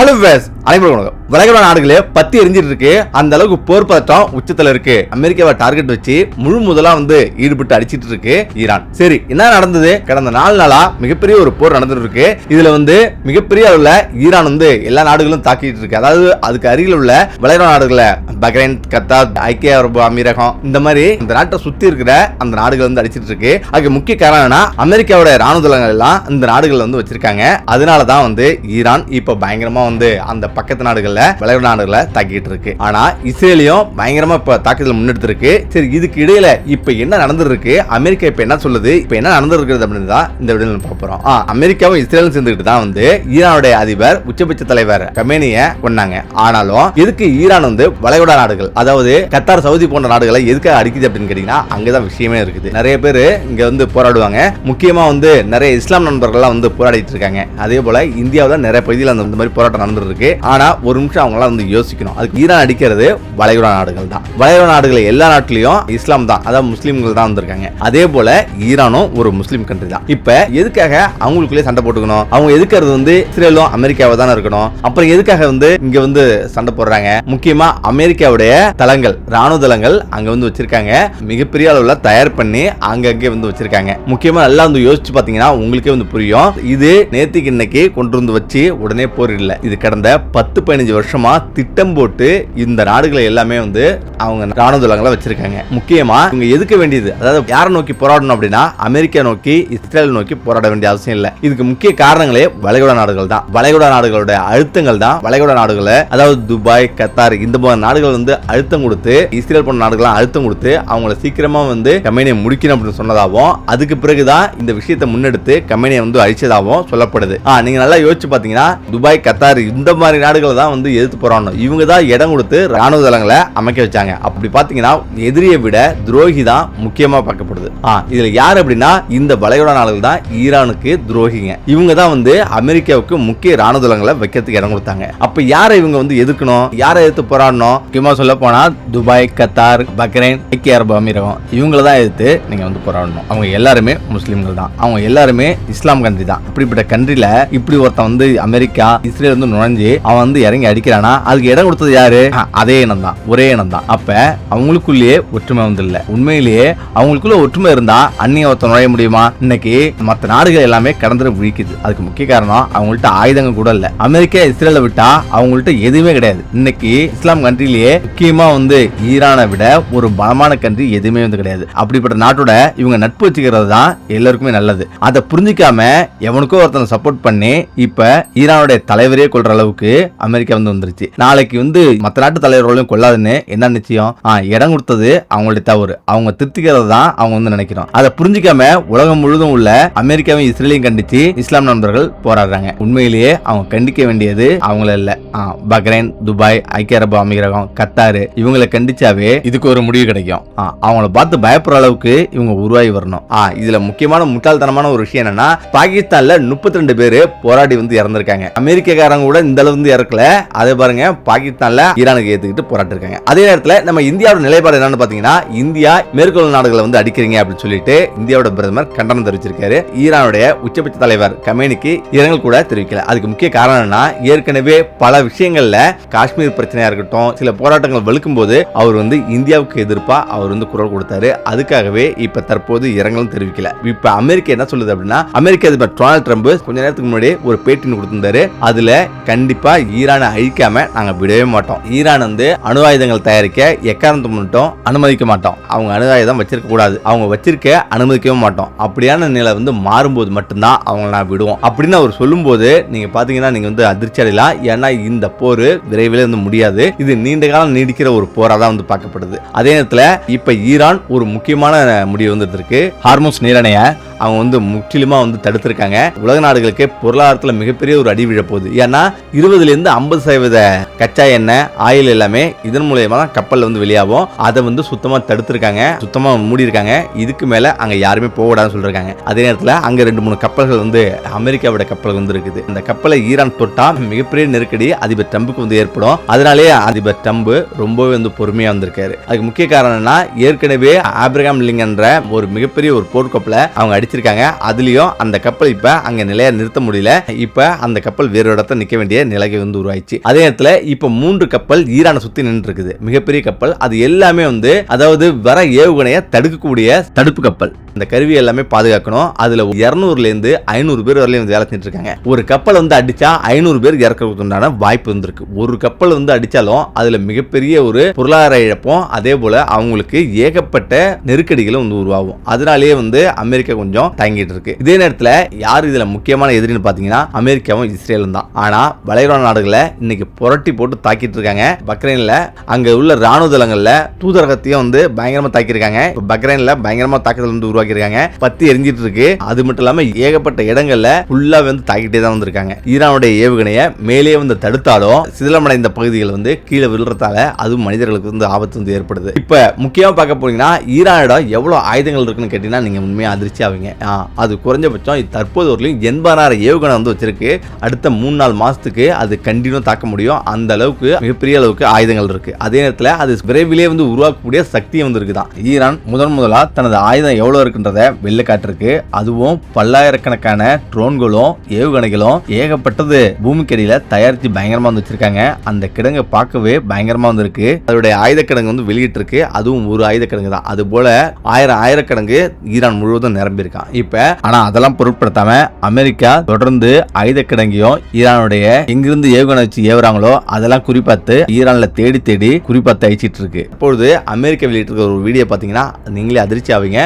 Hello ways அனைவருக்கும் வளைகுடா நாடுகளே பத்தி எரிஞ்சிட்டு இருக்கு. அந்த அளவுக்கு போர் பதட்டம் உச்சத்துல இருக்கு. அமெரிக்காவை டார்கெட் வச்சு முழு முதலா ஈடுபட்டு அடிச்சிட்டு இருக்கு ஈரான். சரி, என்ன நடந்தது? கடந்த 4 நாளா மிகப்பெரிய ஒரு போர் நடந்துட்டு இருக்கு. இதுல மிகப்பெரிய அளவுல ஈரான் எல்லா நாடுகளும் தாக்கிட்டு இருக்கு. அதாவது அதுக்கு அருகில் உள்ள வளைகுடா நாடுகள பஹ்ரைன், கத்தார், ஐக்கிய அரபு அமீரகம் இந்த மாதிரி இந்த நாட்டை சுத்தி இருக்கிற அந்த நாடுகள் அடிச்சிட்டு இருக்கு. அதுக்கு முக்கிய காரணம்னா அமெரிக்காவோட ராணுவ தளங்கள் எல்லாம் இந்த நாடுகள் வச்சிருக்காங்க. அதனாலதான் ஈரான் இப்ப பயங்கரமா அந்த பக்கத்து நாடுகள்ல வளைகுடா நாடுகளை தாக்கிட்டு இருக்கு. ஆனா இஸ்ரேலையும் பயங்கரமா இப்ப தாக்குதல் முன்னெடுத்து இருக்கு. சரி, இதுக்கு இடையில இப்ப என்ன நடந்திருக்கு, அமெரிக்கா இப்ப என்ன சொல்லுது, இப்ப என்ன நடந்திருக்கிறது அப்படின்னு தான் இந்த வீடியோல பார்க்க போறோம். அமெரிக்காவும் இஸ்ரேலும் சேர்ந்துட்டு தான் ஈரானுடைய அதிபர் உச்சபட்ச தலைவர் கமேனியை கொன்னாங்க. ஆனாலும் எதுக்கு ஈரான் வளைகுடா நாடுகள், அதாவது கத்தார், சவுதி போன்ற நாடுகளை எதுக்காக அடிக்குது அப்படின்னு கேட்டீங்கன்னா அங்கதான் விஷயமே இருக்குது. நிறைய பேர் இங்க போராடுவாங்க. முக்கியமா நிறைய இஸ்லாம் நண்பர்கள்லாம் போராடிட்டு இருக்காங்க. அதே போல இந்தியாவில் நிறைய பகுதியில் அந்த மாதிரி போராட்டம் நடந்துட்டு இருக்கு. ஆனா ஒரு நிமிஷம் அவங்களாம் யோசிக்கணும். அதுக்கு ஈரான் அடிக்கிறது வளைகுடா நாடுகள் தான். வளைகுடா நாடுகள் எல்லா நாட்டிலையும் இஸ்லாம் தான், அதாவது முஸ்லீம்கள் தான் வந்திருக்காங்க. அதே போல ஈரானும் ஒரு முஸ்லீம் கண்ட்ரி தான். இப்ப எதுக்காக அவங்களுக்குள்ளே சண்டை போட்டுக்கணும்? அவங்க எதுக்கிறது இஸ்ரேலும் அமெரிக்காவை தானே இருக்கணும். அப்புறம் எதுக்காக இங்க சண்டை போடுறாங்க? முக்கியமா அமெரிக்காவுடைய தளங்கள், ராணுவ தளங்கள் அங்க வச்சிருக்காங்க. மிகப்பெரிய அளவுல தயார் பண்ணி அங்கங்கே வச்சிருக்காங்க. முக்கியமா நல்லா யோசிச்சு பாத்தீங்கன்னா உங்களுக்கே புரியும். இது நேத்திக்கு இன்னைக்கு கொண்டு வச்சு உடனே போர் இல்ல. இது கடந்த 10-15 வருஷமா திட்டம் போட்டு இந்த நாடுகளை எல்லாமே அவங்க ராணுவ தளங்களை வச்சிருக்காங்க. முக்கியமா இவங்க எதுக்க வேண்டியது, அதாவது யாரை நோக்கி போராடணும் அப்படின்னா அமெரிக்கா நோக்கி, இஸ்ரேல் நோக்கி போராட வேண்டிய அவசியம் இல்ல. இதுக்கு முக்கிய காரணங்களே வளைகுடா நாடுகள் தான். வளைகுடா நாடுகளோட அழுத்தங்கள் தான் வளைகுடா நாடுகளை, அதாவது துபாய், கத்தார் இந்த போன்ற நாடுகள் அழுத்தம் கொடுத்து, இஸ்ரேல் போன்ற நாடுகள் அழுத்தம் கொடுத்து அவங்கள சீக்கிரமா கமேனியை முடிக்கணும் அப்படின்னு சொன்னதாகவும், அதுக்கு பிறகுதான் இந்த விஷயத்தை முன்னெடுத்து கமேனியை அழிச்சதாகவும் சொல்லப்படுது. நீங்க நல்லா யோசிச்சு பாத்தீங்கன்னா துபாய், கத்தார் இந்த மாதிரி நாடுகளை தான் எதிர்த்து போராடணும். இவங்க தான் இடம் கொடுத்து ராணுவ தளங்களை அமைக்க வச்சாங்க. அப்படி பாத்தீங்கன்னா எதிரியை விட துரோகி தான் முக்கியமா பார்க்கப்படுது. இதுல யார் அப்படின்னா இந்த வளைகுடா நாடுகள் தான் ஈரானுக்கு துரோகிங்க. இவங்க தான் அமெரிக்காவுக்கு முக்கிய ராணுவ தளங்களை வைக்கிறதுக்கு இடம் கொடுத்தாங்க. அப்ப யாரை இவங்க எதிர்க்கணும், யாரை எதிர்த்து போராடணும்? முக்கியமா சொல்ல போனா துபாய், கத்தார், பஹ்ரைன், ஐக்கிய அரபு அமீரகம் இவங்களை தான் எதிர்த்து நீங்க போராடணும். அவங்க எல்லாருமே முஸ்லிம்கள் தான். அவங்க எல்லாருமே இஸ்லாம் கண்ட்ரி தான். இப்படிப்பட்ட கண்ட்ரில இப்படி ஒருத்தன் அமெரிக்கா, இஸ்ரேல் நுழைஞ்சு அவன் இறங்கி அடிக்கிறானா, அதுக்கு இடம் கொடுத்தது யாரு? அதே இனம் தான், ஒரே இனம் தான். அப்ப அவங்களுக்குள்ளேயே ஒற்றுமை இல்ல. உண்மையிலேயே அவங்களுக்குள்ள ஒற்றுமை இருந்தா அந்நிய ஒருத்தர் நுழைய முடியுமா? இன்னைக்கு மற்ற நாடுகள் எல்லாமே கடந்து விழிக்குது. அதுக்கு முக்கிய காரணம் அவங்கள்ட்ட ஆயுதங்கள் கூட இல்ல. அமெரிக்கா, இஸ்ரேலை விட்டா அவங்கள்ட்ட எதுவுமே கிடையாது. இன்னைக்கு இஸ்லாம் கண்ட்ரிலேயே முக்கியமா ஈரானை விட ஒரு பலமான கண்ட்ரி எதுவுமே கிடையாது. அப்படிப்பட்ட நாட்டோட இவங்க நட்பு வச்சுக்கிறது தான் எல்லாருக்குமே நல்லது. அதை புரிஞ்சிக்காம எவனுக்கோ ஒருத்தனை சப்போர்ட் பண்ணி இப்ப ஈரானுடைய தலைவரே கொள்ற அளவுக்கு அமெரிக்கா வந்துருச்சு. நாளைக்கு மற்ற நாட்டு தலைவர்களையும் கொள்ளாதுன்னு என்ன நிச்சயம்? இடம் கொடுத்தது அவங்களுடைய தவறு. அவங்க திருத்திக்கிறது தான் அவங்க நினைக்கிறோம். அதை புரிஞ்சிக்காம உலகம் முழுதும் உள்ள அமெரிக்காவையும் இஸ்ரேலையும் கண்டிச்சு இஸ்லாம் நண்பர்கள் போராடுறாங்க. உண்மையிலேயே அவங்க கண்டிக்க வேண்டியது அவங்கள இல்ல. பஹ்ரைன், துபாய், ஐக்கிய அரபு அமீரகம், கத்தாரு இவங்களை கண்டிச்சாவே இதுக்கு ஒரு முடிவு கிடைக்கும். அவங்கள பார்த்து பயப்படுற அளவுக்கு இவங்க உருவாகி வரணும். இதுல முக்கியமான முட்டாள்தனமான ஒரு விஷயம் என்னன்னா, பாகிஸ்தான்ல 32 பேரு போராடி இறந்திருக்காங்க. அமெரிக்காரங்க கூட இந்த அளவு இறக்கல. அதே பாருங்க, பாகிஸ்தான்ல ஈரானுக்கு ஏத்துக்கிட்டு போராட்டி இருக்காங்க. அதே நேரத்துல நம்ம இந்தியாவோட நிலைப்பாடு என்னன்னு பாத்தீங்கன்னா, இந்தியா மேற்கொள் நாடுகளை அடிக்கிறீங்க அப்படின்னு சொல்லிட்டு இந்தியாவோட பிரதமர் கண்டனம் தெரிவிச்சிருக்காரு. ஈரானுடைய உச்சபட்ச தலைவர் கமேனிக்கு இரங்கல் கூட தெரிவிக்கல. அதுக்கு முக்கிய காரணம் என்ன, ஏற்கனவே பல விஷயங்கள்ல காஷ்மீர் பிரச்சனையா இருக்கட்டும், சில போராட்டங்கள் வலுக்கும் போது அவர் இந்தியாவுக்கு எதிர்ப்பா அவர் குரல் கொடுத்தாரு. அதுக்காகவே இப்ப தற்போது இரங்கலும் தெரிவிக்கல. இப்ப அமெரிக்கா என்ன சொல்லுது அப்படின்னா, அமெரிக்க அதிபர் டொனால்ட் ட்ரம்ப் கொஞ்ச நேரத்துக்கு முன்னாடி ஒரு பேட்டி கொடுத்திருந்தாரு. அதுல கண்டிப்பா ஈரானை அழிக்காம நாங்க விடவே மாட்டோம். ஈரான் அணு ஆயுதங்கள் தயாரிக்க எக்காரணத்தை மட்டும் அனுமதிக்க மாட்டோம். அவங்க அணு ஆயுதம் வச்சிருக்க கூடாது, அவங்க வச்சிருக்க அனுமதிக்கவும் மாட்டோம். அப்படியான நிலை மாறும்போது மட்டும்தான் அவங்க நான் விடுவோம் அப்படின்னு அவர் சொல்லும் போது நீங்க பாத்தீங்கன்னா நீங்க அதிர்ச்சி அடையலாம். ஏன்னா இந்த போர் விரைவில் முடியாது. இது நீண்ட காலம் நீடிக்கிற ஒரு போரா தான் பார்க்கப்படுது. அதே நேரத்தில் இப்ப ஈரான் ஒரு முக்கியமான முடிவு இருக்கு. ஹார்முஸ் நீரிணையை அவங்க முற்றிலுமா தடுத்திருக்காங்க. உலக நாடுகளுக்கு பொருளாதாரத்தில் மிகப்பெரிய ஒரு அடி விழ போகுது. ஏன்னா 20-50% கச்சா எண்ணெய், ஆயில் எல்லாமே இதன் மூலமா தான் கப்பல் வெளியாகும். அதை சுத்தமா தடுத்திருக்காங்க, சுத்தமா மூடி இருக்காங்க. இதுக்கு மேல அங்க யாருமே போக கூடாதுன்னு சொல்றாங்க. அதே நேரத்தில் அங்க 2-3 கப்பல்கள் அமெரிக்காவோட கப்பல் இருக்குது. அந்த கப்பலை ஈரான் தொட்டா மிகப்பெரிய நெருக்கடி அதிபர் ட்ரம்புக்கு ஏற்படும். அதனாலேயே அதிபர் ட்ரம்ப் ரொம்பவே பொறுமையா வந்திருக்காரு. அதுக்கு முக்கிய காரணம் என்ன, ஏற்கனவே ஆப்ரஹாம் லிங்கன்ற ஒரு மிகப்பெரிய ஒரு போர்க்கப்பலை அவங்க அடிச்சிருக்காங்க. அதுலயும் அந்த கப்பல் இப்ப அங்க நிலையா நிறுத்த முடியல. இப்ப அந்த கப்பல் வேறு இடத்துல நிக்க வேண்டிய நிலைக்கு வந்து உருவாயிடுச்சு. அதே நேரத்துல இப்ப 3 கப்பல் ஈரானை சுத்தி நின்று இருக்குது. மிகப்பெரிய கப்பல். அது எல்லாமே வந்து அதாவது வர ஏவுகணையை தடுக்கக்கூடிய தடுப்பு கப்பல். இந்த கருவி எல்லாமே பாதுகாக்கணும். அதுல 200ல இருந்து 500 பேர் வரலையும் வேலை செஞ்சுட்டு இருக்காங்க. ஒரு கப்பல் வந்து அடிச்சா 500 பேர் இறக்கிறதுக்கு உண்டான வாய்ப்பு வந்திருக்கு. ஒரு கப்பல் வந்து அடிச்சாலும் அதுல மிகப்பெரிய ஒரு பொருளாதார இழப்பும் அதே போல அவங்களுக்கு ஏகப்பட்ட நெருக்கடிகளும் வந்து உருவாகும். அதனாலேயே வந்து அமெரிக்கா கொஞ்சம் தங்கிட்டு இருக்கு. இதே நேரத்தில் யார் இதுல முக்கியமான எதிரின்னு பாத்தீங்கன்னா அமெரிக்காவும் இஸ்ரேலும் தான். ஆனா வளைகுடா நாடுகளை இன்னைக்கு புரட்டி போட்டு தாக்கிட்டு இருக்காங்க. பக்ரைன்ல அங்க உள்ள ராணுவ தளங்கள்ல தூதரகத்தையும் வந்து பயங்கரமா தாக்கியிருக்காங்க. பக்ரைன்ல பயங்கரமா தாக்குதல் வந்து உருவாக்கியிருக்காங்க. பத்தி எரிஞ்சிட்டு இருக்கு. அது மட்டும் இல்லாம ஏகப்பட்ட இடங்கள்ல ஃபுல்லா வந்து தாக்கிட்டே தான் வந்திருக்காங்க. ஈரானுடைய ஏவுகணையை மேலே வந்து தடுத்தாலும் சிதிலமடைந்த பகுதிகள் வந்து கீழே விழுறதால அதுவும் மனிதர்களுக்கு வந்து ஆபத்து வந்து ஏற்படுது. இப்ப முக்கியமா பார்க்க போனீங்கன்னா ஈரானிடம் எவ்வளவு ஆயுதங்கள் இருக்குன்னு கேட்டீங்கன்னா நீங்க உண்மையா அதிர்ச்சி ஆவீங்க. அது குறைஞ்சபட்சம் தற்போது வரலையும் 80,000 ஏவுகணை வந்து வச்சிருக்கு. அடுத்த 3-4 மாசத்துக்கு அது கண்டினியூ தாக்க முடியும். அந்த அளவுக்கு மிகப்பெரிய அளவுக்கு ஆயுதங்கள் இருக்கு. அதே நேரத்தில் அது விரைவிலே வந்து உருவாக்கக்கூடிய சக்தியும் வந்து இருக்குதான். ஈரான் முதலா தனது ஆயுதம் எவ்வளவு இருக்குன்றத வெளில காட்டிருக்கு. அதுவும் பல்லாயிரக்கணக்கான ட்ரோன்களும் ஏவுகணைகளும் ஏகப்பட்டது பூமிக்கடியில தயாரித்து பயங்கரமா வந்து வச்சிருக்காங்க. அந்த கிடங்கு பார்க்கவே பயங்கரமா வந்து இருக்கு. அதோடைய ஆயுத கிடங்கு வந்து வெளியிட்டு இருக்கு. அதுவும் ஒரு ஆயுத கிடங்கு தான். அது போல ஆயிரக்கணங்கு ஈரான் முழுவதும் நிரம்பி இருக்கான். இப்ப ஆனா அதெல்லாம் பொருட்படுத்தாம அமெரிக்கா தொடர்ந்து ஆயுத கிடங்கையும் ஈரானுடைய எங்கிருந்து ஏவுகணை வச்சு ஏவுறாங்களோ அதெல்லாம் குறிப்பாத்து ஈரான்ல தேடி குறிப்பாத்து அழிச்சிட்டு இருக்கு. இப்பொழுது அமெரிக்கா வெளியிட்டு ஒரு வீடியோ பாத்தீங்கன்னா நீங்களே அதிர்ச்சி ஆவீங்க.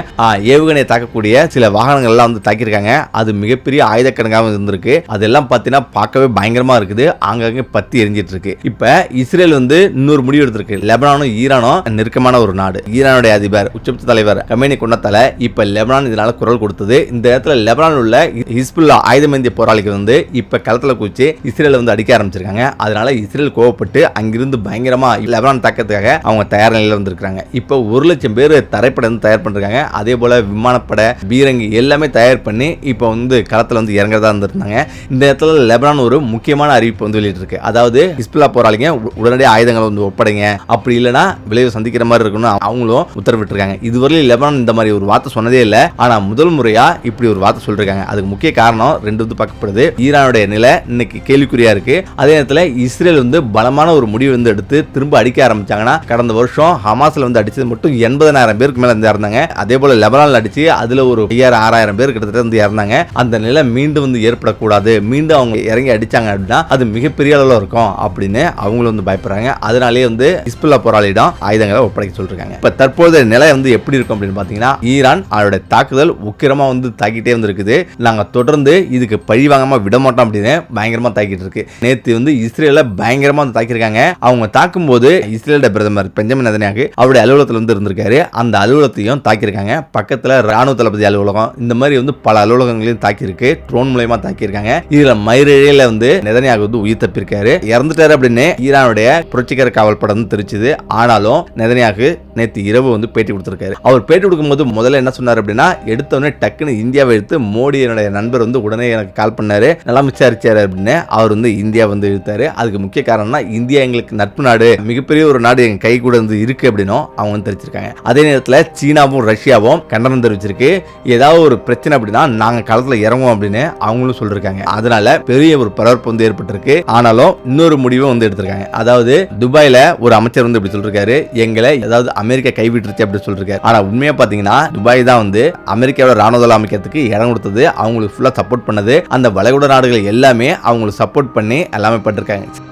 ஏவுகணையை தாக்கக்கூடிய சில வாகனங்கள் எல்லாம் வந்து தாக்கியிருக்காங்க. அது மிகப்பெரிய ஆயுத கிடங்காக இருந்திருக்கு. அதெல்லாம் பாத்தீங்கன்னா பார்க்கவே பயங்கரமா இருக்குது. ஆங்காங்கே பத்தி எரிஞ்சிட்டு இருக்கு. இப்ப இஸ்ரேல் வந்து இன்னொரு முடிவு எடுத்திருக்கு. லெபனானும் ஈரானும் நெருக்கமான ஒரு நாடு. ஈரானுடைய அதிபர் உச்சபட்ச தலைவர் கமேனி கொண்டதால இப்ப லெபனான் இதனால குரல் கொடுத்தது. இந்த இடத்துல லெபனான் உள்ள ஹிஸ்புல்லா ஆயுதமேந்திய போராளிகள் வந்து இப்ப களத்துல குச்சி இஸ்ரேல் வந்து அடிக்க ஆரம்பிச்சிருக்காங்க. அதனால இஸ்ரேல் கோவப்பட்டு அங்கிருந்து பயங்கரமா லெபனான் தாக்கத்துக்காக அவங்க தயார் நிலையில வந்திருக்காங்க. இப்ப 1,00,000 பேர் தரைப்படை வந்து தயார் பண்றாங்க. அதே போல விமானப்படை பீரங்கி எல்லாமே தயார் பண்ணி இப்ப வந்து களத்துல வந்து இறங்குறதா இருந்திருந்தாங்க. இந்த இடத்துல லெபனான் ஒரு முக்கியமான அறிவிப்பு வந்து வெளியிட்டிருக்கு. அதாவது ஹிஸ்புல்லா போராளிங்க உடனடியாக ஆயுதங்களை வந்து ஒப்படைங்க, அப்படி இல்லைன்னா விளைவு சந்திக்கிற மாதிரி இருக்கணும் அவங்களும் உத்தரவிட்டிருக்காங்க. இதுவரையிலும் லெபனான் இந்த மாதிரி ஒரு வார்த்தை சொன்னதே இல்லை. ஆனா முதல் முறையா இப்படி ஒரு வார்த்தை சொல்லிருக்காங்க. அதுக்கு முக்கிய காரணம் 2 வந்து பார்க்கப்படுது. ஈரானுடைய நிலை இன்னைக்கு கேள்விக்குறியா இருக்கு. அதே நேரத்தில் இஸ்ரேல் வந்து பலமான ஒரு முடிவு வந்து எடுத்து திரும்ப அடிக்க ஆரம்பிச்சாங்கன்னா கடந்த வருஷம் ஹமாஸ்ல வந்து அடிச்சது மட்டும் 80,000 பேருக்கு மேல வந்து இறந்தாங்க. அதே போல லெபனான்ல அடிச்சு அதுல ஒரு 5,000-6,000 பேர் கிட்டத்தட்ட வந்து இறந்தாங்க. அந்த நிலை மீண்டும் வந்து ஏற்படக்கூடாது. மீண்டும் அவங்க இறங்கி அடிச்சாங்க அப்படின்னா அது மிகப்பெரிய அளவில் இருக்கும் அப்படின்னு அவங்களும் வந்து பயப்படுறாங்க. அதனாலேயே வந்து ஹிஸ்புல்லா போராளியிடம் ஆயுதங்களை ஒப்படைக்க சொல்லிருக்காங்க. இப்ப தற்போதைய நிலை வந்து எப்படி இருக்கும் அப்படின்னு பாத்தீங்கன்னா ஈரான் அவருடைய தாக்குதல் உக்கிரமா வந்து தாக்கிட்டே வந்து இருக்குது. நாங்க தொடர்ந்து இதுக்கு பழி வாங்காம விட மாட்டோம் அப்படின்னு பயங்கரமா தாக்கிட்டு இருக்கு. நேத்து வந்து இஸ்ரேல பயங்கரமா வந்து தாக்கியிருக்காங்க. அவங்க தாக்கும் போது இஸ்ரேலோட பிரதமர் பெஞ்சமின் நெதன்யாகு அவருடைய அலுவலகத்தில் வந்து இருந்திருக்காரு. அந்த அலுவலகத்தையும் தாக்கியிருக்காங்க. பக்கத்துல ராணுவ தளபதி அலுவலகம் இந்த மாதிரி வந்து பல அலுவலகங்களையும் தாக்கியிருக்கு. ட்ரோன் மூலமா தாக்கியிருக்காங்க. இதுல மயிரிழையில வந்து நெதன்யாகு வந்து உயிர் தப்பிருக்காரு. இறந்துட்டாரு அப்படின்னு ஈரானுடைய புரட்சிகர காவல் படம் வந்து தெரிச்சுது. ஆனாலும் நெதன்யாகு நேற்று இரவு வந்து பேட்டி கொடுத்திருக்காரு. அவர் பேட்டி கொடுக்கும்போது முதல்ல என்ன சொன்னார் அப்படின்னா எடுத்தவொடனே டக்குன்னு இந்தியாவை எடுத்து மோடி என்னுடைய நண்பர் வந்து உடனே எனக்கு கால் பண்ணாரு, நல்லா விசாரிச்சாரு அப்படின்னு அவர் வந்து இந்தியா வந்து இழுத்தாரு. அதுக்கு முக்கிய காரணம்னா இந்தியா எங்களுக்கு நட்பு நாடு, மிகப்பெரிய ஒரு நாடு எங்க கை கூட வந்து இருக்கு அப்படின்னும் அவங்க தெரிவிச்சிருக்காங்க. அதே நேரத்தில் சீனாவும் ரஷ்யாவும் கண்டனம் தெரிவிச்சிருக்கு. ஏதாவது ஒரு பிரச்சனை அப்படின்னா நாங்க களத்துல இறங்குவோம் அப்படின்னு அவங்களும் சொல்லிருக்காங்க. அதனால பெரிய ஒரு பரபரப்பு வந்து ஏற்பட்டிருக்கு. ஆனாலும் இன்னொரு முடிவும் வந்து எடுத்திருக்காங்க. அதாவது துபாயில ஒரு அமைச்சர் வந்து இப்படி சொல்லிருக்காரு, எங்களை ஏதாவது அமெரிக்கா கைவிட்டுருச்சு அப்படி சொல்லிருக்காரு. ஆனா உண்மையா பாத்தீங்கன்னா துபாய் தான் வந்து அமெரிக்காவோட ராணுவ அமைக்கிறதுக்கு இடம் கொடுத்தது, அவங்களுக்கு ஃபுல்லா சப்போர்ட் பண்ணது. அந்த வளைகுடா நாடுகள் எல்லாமே அவங்களுக்கு சப்போர்ட் பண்ணி எல்லாமே பண்ணிருக்காங்க.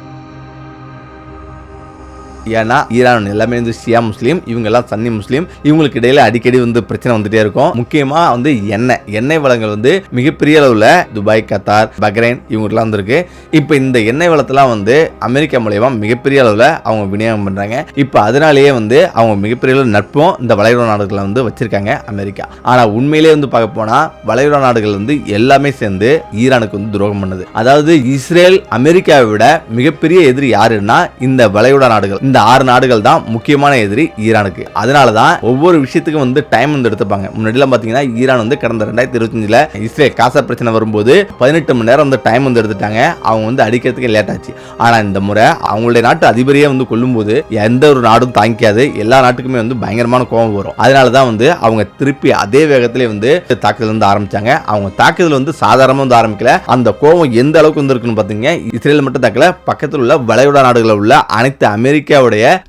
ஏன்னா ஈரான் எல்லாமே வந்து ஷியா முஸ்லீம், இவங்க எல்லாம் சன்னி முஸ்லீம். இவங்களுக்கு இடையில அடிக்கடி வந்து பிரச்சனை வந்துட்டே இருக்கும். முக்கியமா வந்து எண்ணெய் வளங்கள் வந்து மிகப்பெரிய அளவுல துபாய், கத்தார், பக்ரைன் இவங்கெல்லாம் வந்திருக்கு. இப்போ இந்த எண்ணெய் வளத்தெல்லாம் வந்து அமெரிக்கா மூலமா மிகப்பெரிய அளவுல அவங்க விநியோகம் பண்றாங்க. இப்போ அதனாலேயே வந்து அவங்க மிகப்பெரிய அளவு நட்பும் இந்த வளைகுடா நாடுகளை வந்து வச்சிருக்காங்க அமெரிக்கா. ஆனா உண்மையிலேயே வந்து பார்க்க போனா வளைகுடா நாடுகள் வந்து எல்லாமே சேர்ந்து ஈரானுக்கு வந்து துரோகம் பண்ணுது. அதாவது இஸ்ரேல் அமெரிக்காவை விட மிகப்பெரிய எதிரி யாருன்னா இந்த வளைகுடா நாடுகள். இந்த 6 நாடுகள் தான் முக்கியமான எதிரி ஈரானுக்கு. அதனாலதான் ஒவ்வொரு விஷயத்துக்கும் வந்து டைம் வந்து எடுத்துப்பாங்க. முன்னாடி எல்லாம் பாத்தீங்கன்னா ஈரான் வந்து கடந்த 2025ல இஸ்ரேல் காசா பிரச்சனை வரும்போது 18 மணி நேரம் வந்து டைம் வந்து எடுத்துட்டாங்க. அவங்க வந்து அடிக்கிறதுக்கு லேட் ஆச்சு. ஆனா இந்த முறை அவங்களுடைய நாட்டு அதிபரையே வந்து கொல்லும் போது எந்த ஒரு நாடும் தாங்கிக்காது. எல்லா நாட்டுக்குமே வந்து பயங்கரமான கோபம் வரும். அதனாலதான் வந்து அவங்க திருப்பி அதே வேகத்திலே வந்து தாக்குதல் வந்து ஆரம்பிச்சாங்க. அவங்க தாக்குதல் வந்து சாதாரணமா வந்து ஆரம்பிக்கல. அந்த கோபம் எந்த அளவுக்கு வந்து இருக்குன்னு பாத்தீங்க, இஸ்ரேல் மட்டும் தாக்கல, பக்கத்தில் உள்ள வளைகுடா நாடுகளில் உள்ள அனைத்து அமெரிக்காவுடைய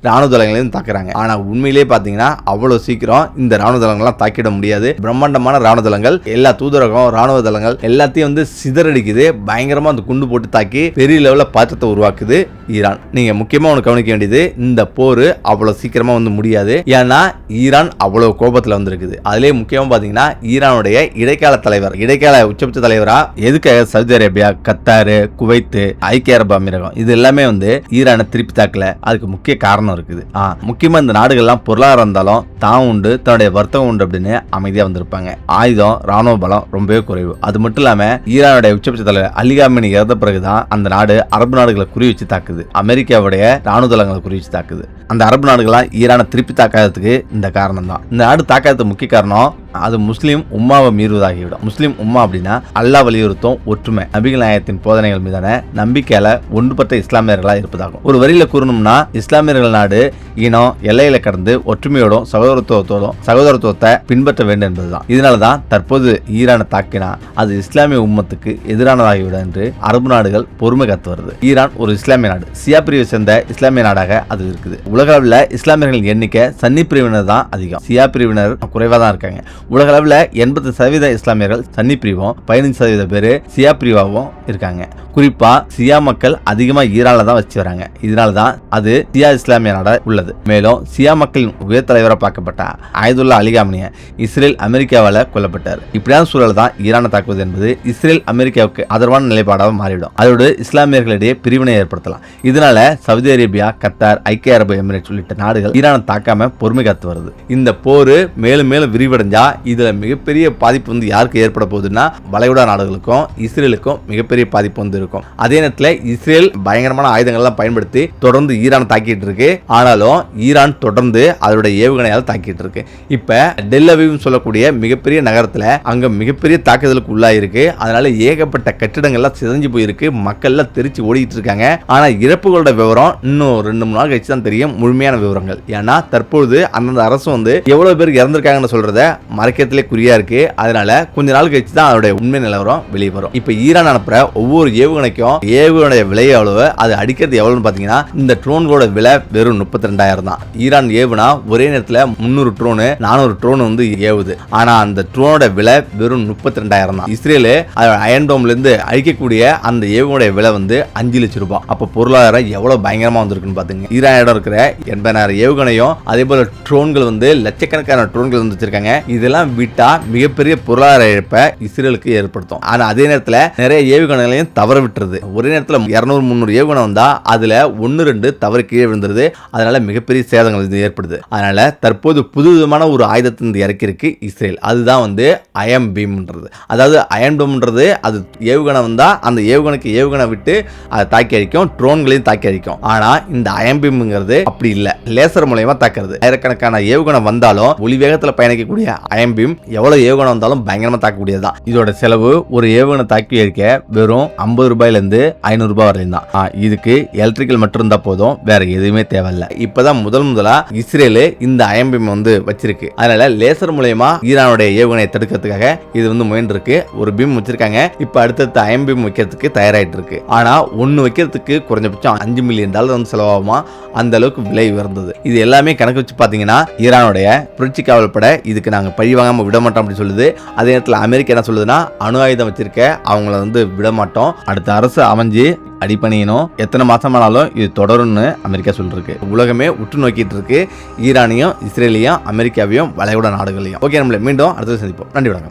ராணுவ தளங்களையும் தாக்குறாங்க. ஆனா உண்மையிலேயே பாத்தீங்கன்னா அவ்வளவு சீக்கிரம் இந்த ராணுவ தளங்கள்லாம் தாக்கிட முடியாது. பிரம்மாண்டமான ராணுவ தளங்கள், எல்லா தூதரகம், ராணுவ தளங்கள் எல்லாத்தையும் வந்து சிதறடிக்குது. பயங்கரமா அந்த குண்டு போட்டு தாக்கி பெரிய லெவல்ல பாத்திரத்தை உருவாக்குது ஈரான். நீங்க முக்கியமா ஒன்று கவனிக்க வேண்டியது, இந்த போர் அவ்வளவு சீக்கிரமா வந்து முடியாது. ஏன்னா ஈரான் அவ்வளவு கோபத்துல வந்திருக்குது. அதுலயே முக்கியமா பாத்தீங்கன்னா ஈரானுடைய இடைக்கால தலைவர், இடைக்கால உச்சபட்ச தலைவரா எதுக்காக சவுதி அரேபியா, கத்தார், குவைத், ஐக்கிய அரபு அமீரகம் இது எல்லாமே வந்து ஈரானை திருப்பி தாக்கல. அதுக்கு முக்கிய காரணம் இருக்குது. முக்கியமா இந்த நாடுகள்லாம் பொருளாதாரம் இருந்தாலும் தான் உண்டு, தன்னுடைய வர்த்தகம் உண்டு அப்படின்னு அமைதியா வந்திருப்பாங்க. ஆயுதம், ராணுவ பலம் ரொம்பவே குறைவு. அது மட்டும் இல்லாம ஈரானுடைய உச்சபட்ச தலைவர் அலி காமினி இறந்த பிறகுதான் அந்த நாடு அரபு நாடுகளை குறி வச்சு தாக்குது. அமெரிக்காவுடைய ராணுவ தளங்களை குறி வச்சு தாக்குது. அந்த அரபு நாடுகள்லாம் ஈரானை திருப்பி தாக்காததுக்கு இந்த காரணம் தான். இந்த நாடு தாக்காததுக்கு முக்கிய காரணம் அது முஸ்லீம் உம்மாவை மீறுவதாகிவிடும். முஸ்லீம் உம்மா அப்படின்னா அல்லாஹ் வலியுறுத்தும் ஒற்றுமை, நபிகள் நாயகத்தின் போதனைகள் மீதான நம்பிக்கையால ஒன்றுபட்ட இஸ்லாமியர்களா இருப்பதாகும். ஒரு வரியில கூறணும்னா இஸ்லாமியர்கள் நாடு இனம் எல்லையில கடந்து ஒற்றுமையோடும் சகோதரத்துவத்தை பின்பற்ற வேண்டும் என்பதுதான். இதனாலதான் தற்போது ஈரானை தாக்கினா அது இஸ்லாமிய உம்மத்துக்கு எதிரானதாகிவிடும் என்று அரபு நாடுகள் பொறுமை காத்து வருது. ஈரான் ஒரு இஸ்லாமிய நாடு, சியா பிரிவை சேர்ந்த இஸ்லாமிய நாடாக அது இருக்குது. உலக அளவில் இஸ்லாமியர்களின் எண்ணிக்கை சன்னி பிரிவினர் தான் அதிகம், சியா பிரிவினர் குறைவா தான் இருக்காங்க. உலக அளவில் 80% இஸ்லாமியர்கள் சன்னி பிரிவும் 15% பேர் சியா பிரிவாவும் இருக்காங்க. குறிப்பா சியா மக்கள் அதிகமா ஈரான்ல தான் வச்சு வராங்க. இதனாலதான் அது சியா இஸ்லாமிய நாடா உள்ளது. மேலும் சியா மக்களின் உயர் தலைவராக பார்க்கப்பட்ட ஆயதுல்லா அலி காமினி இஸ்ரேல் அமெரிக்காவால் கொல்லப்பட்டார். இப்படியான சூழல் தான் ஈரானை தாக்குவது என்பது இஸ்ரேல் அமெரிக்காவுக்கு ஆதரவான நிலைப்பாடாக மாறிவிடும். அதோடு இஸ்லாமியர்களிடையே பிரிவினை ஏற்படுத்தலாம். இதனால சவுதி அரேபியா, கத்தார், ஐக்கிய அரபு எமிரேட்ஸ் உள்ளிட்ட நாடுகள் ஈரானை தாக்காம பொறுமை காத்து வருது. இந்த போர் மேலும் மேலும் விரிவடைஞ்சா இதுல மிகப்பெரிய பாதிப்பு வந்து யாருக்கு ஏற்பட போகுதுன்னா வளைகுடா நாடுகளுக்கும் இஸ்ரேலுக்கும் மிகப்பெரிய பாதிப்பு வந்து இருக்கும். அதே நேரத்தில் இஸ்ரேல் பயங்கரமான ஆயுதங்கள்லாம் பயன்படுத்தி தொடர்ந்து ஈரான் தாக்கிட்டு இருக்கு. ஆனாலும் ஈரான் தொடர்ந்து அதோட ஏவுகணையால் தாக்கிட்டு இருக்கு. இப்ப டெல் அவீவ் சொல்லக்கூடிய மிகப்பெரிய நகரத்துல அங்க மிகப்பெரிய தாக்குதலுக்கு உள்ளாயிருக்கு. அதனால ஏகப்பட்ட கட்டிடங்கள்லாம் சிதைஞ்சு போயிருக்கு. மக்கள்லாம் தெரிச்சு ஓடிட்டு இருக்காங்க. ஆனா இறப்புகளோட விவரம் இன்னும் 2-3 நாள் கழிச்சு தான் தெரியும் முழுமையான விவரங்கள். ஏன்னா தற்பொழுது அந்தந்த அரசு வந்து எவ்வளவு பேருக்கு இறந்திருக்காங்கன்னு சொல்றத மறைக்கிறதுலே குறியா இருக்கு. அதனால கொஞ்ச நாள் கழிச்சு தான் அதோட உண்மை நிலவரம் வெளியே வரும். இப்ப ஈரான் அனுப்புற ஒவ்வொரு ஏவுகணைக்கும் ஏவுகணைய விலை எவ்வளவு, அது அடிக்கிறது எவ்வளவுன்னு பாத்தீங்கன்னா இந்த ட்ரோன்களோட விலை வெறும் 32,000 தான். ஈரான் ஏவுனா ஒரே நேரத்தில் 300 ட்ரோனு 400 ட்ரோன் வந்து ஏவுது. ஆனா அந்த ட்ரோனோட விலை வெறும் 32,000 தான். இஸ்ரேலு அயன் டோம்ல இருந்து அழிக்கக்கூடிய அந்த ஏவுகணைய விலை வந்து 5 லட்சம் ரூபாய். அப்ப பொருளாதாரம் எவ்வளவு பயங்கரமா வந்திருக்குன்னு பாத்துங்க. ஈரானிடம் இருக்கிற 80,000 ஏவுகணையும் அதே போல ட்ரோன்கள் வந்து லட்சக்கணக்கான ட்ரோன்கள் வந்து வச்சிருக்காங்க. இதெல்லாம் விட்டா மிகப்பெரிய பொருளாதார இழப்பை இஸ்ரேலுக்கு ஏற்படுத்தும். ஆனா அதே நேரத்தில் நிறைய ஏவுகணைகளையும் தவற விட்டுறது. ஒரே நேரத்தில் 200-300 ஏவுகணை வந்தா அதுல 1-2 தவறு கீழே விழுந்துருது. அதனால மிகப்பெரிய சேதங்கள் ஏற்படுது. அதனால தற்போது புது விதமான ஒரு ஆயுதத்தை இறக்கி இருக்கு இஸ்ரேல். அதுதான் வந்து அயன் பீம்ன்றது. அதாவது அயன் டோம்ன்றது அது ஏவுகணை வந்தா அந்த ஏவுகணைக்கு ஏவுகணை விட்டு அதை தாக்கி அடிக்கும், ட்ரோன்களையும் தாக்கி அடிக்கும். ஆனா இந்த அயன் பீம்ங்கிறது அப்படி இல்ல, லேசர் மூலமா தாக்குறது. ஆயிரக்கணக்கான ஏவுகணை வந்தாலும் ஒளி வேகத்தில் பயணிக்கக்கூடிய அயன் பீம் எவ்வளவு ஏவுகணை வந்தாலும் பயங்கரமா தாக்கக்கூடியதுதான். இதோட செலவு ஒரு ஏவுகணை தாக்கி அடிக்க வெறும் 50 ரூபாயில இருந்து 500 ரூபாய் வரையும் தான். இதுக்கு எலக்ட்ரிக்கல் மட்டும் இருந்தா போதும், வேற எதுவுமே தேவையில்லை. இப்பதான் முதலா இஸ்ரேல் இந்த அயன் பீம் வந்து வச்சிருக்கு. அதனால லேசர் மூலமா ஈரானுடைய ஏவுகணையை தடுக்கிறதுக்காக இது வந்து முயன்றிருக்கு. ஒரு பீம் வச்சிருக்காங்க. இப்ப அடுத்தடுத்த அயன் பீம் வைக்கிறதுக்கு தயாராயிட்டு இருக்கு. ஆனா ஒன்னு வைக்கிறதுக்கு குறைஞ்சபட்சம் $5 மில்லியன் வந்து செலவாகுமா, அந்த அளவுக்கு விலை உயர்ந்தது. இது எல்லாமே கணக்கு வச்சு பாத்தீங்கன்னா ஈரானுடைய புரட்சி காவல் படை இதுக்கு நாங்க பழி வாங்காம விட மாட்டோம் அப்படி சொல்லுது. அதே நேரத்தில் அமெரிக்கா என்ன சொல்லுதுன்னா அணு ஆயுதம் வச்சிருக்க அவங்கள வந்து விட மாட்டோம், அடுத்த அரசு அமைஞ்சு அடிப்பணியணும், எத்தனை மாசமானாலும் இது தொடரும்னு அமெரிக்கா சொல்லிருக்கு. உலகமே உற்று நோக்கிட்டு இருக்கு ஈரானையும் இஸ்ரேலையும் அமெரிக்காவையும் வளைகுடா நாடுகளையும். ஓகே, நம்மள மீண்டும் அடுத்த சந்திப்போம். நன்றி, வணக்கம்.